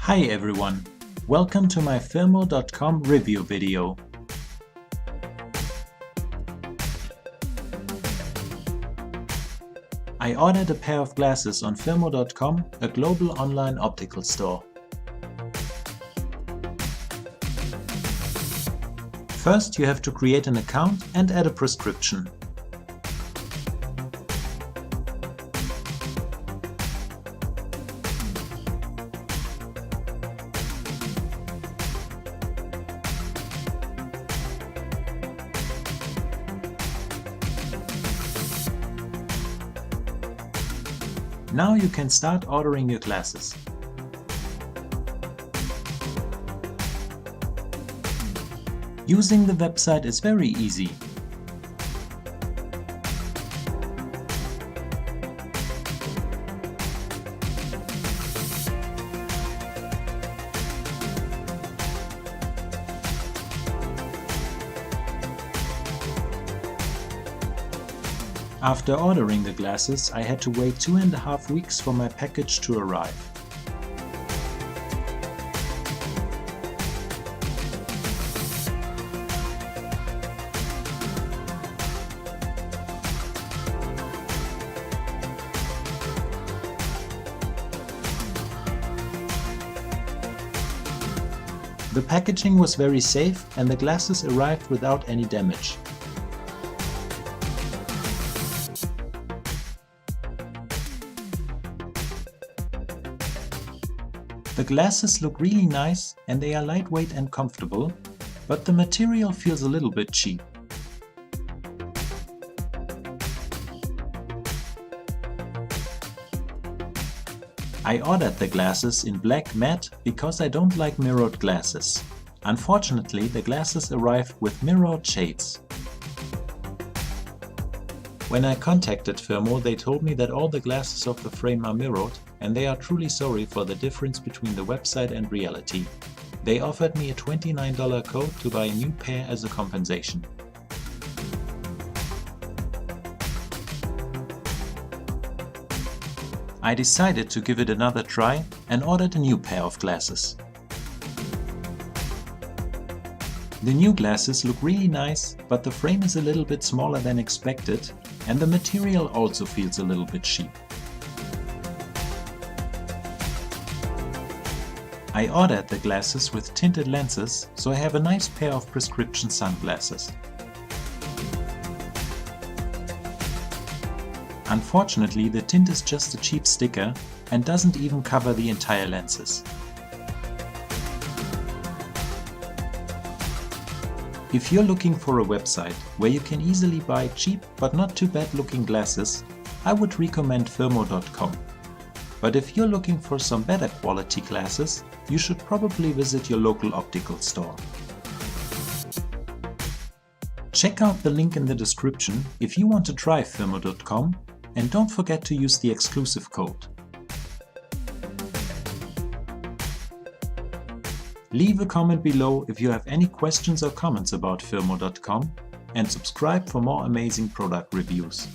Hi everyone, welcome to my Firmo.com review video. I ordered a pair of glasses on Firmo.com, a global online optical store. First, you have to create an account and add a prescription. Now you can start ordering your glasses. Using the website is very easy. After ordering the glasses, I had to wait 2.5 weeks for my package to arrive. The packaging was very safe and the glasses arrived without any damage. The glasses look really nice and they are lightweight and comfortable, but the material feels a little bit cheap. I ordered the glasses in black matte because I don't like mirrored glasses. Unfortunately, the glasses arrived with mirrored shades. When I contacted Firmo, they told me that all the glasses of the frame are mirrored and they are truly sorry for the difference between the website and reality. They offered me a $29 code to buy a new pair as a compensation. I decided to give it another try and ordered a new pair of glasses. The new glasses look really nice, but the frame is a little bit smaller than expected and the material also feels a little bit cheap. I ordered the glasses with tinted lenses, so I have a nice pair of prescription sunglasses. Unfortunately, the tint is just a cheap sticker and doesn't even cover the entire lenses. If you're looking for a website where you can easily buy cheap but not too bad looking glasses, I would recommend Firmo.com. But if you're looking for some better quality glasses, you should probably visit your local optical store. Check out the link in the description if you want to try Firmo.com, and don't forget to use the exclusive code. Leave a comment below if you have any questions or comments about Firmo.com and subscribe for more amazing product reviews.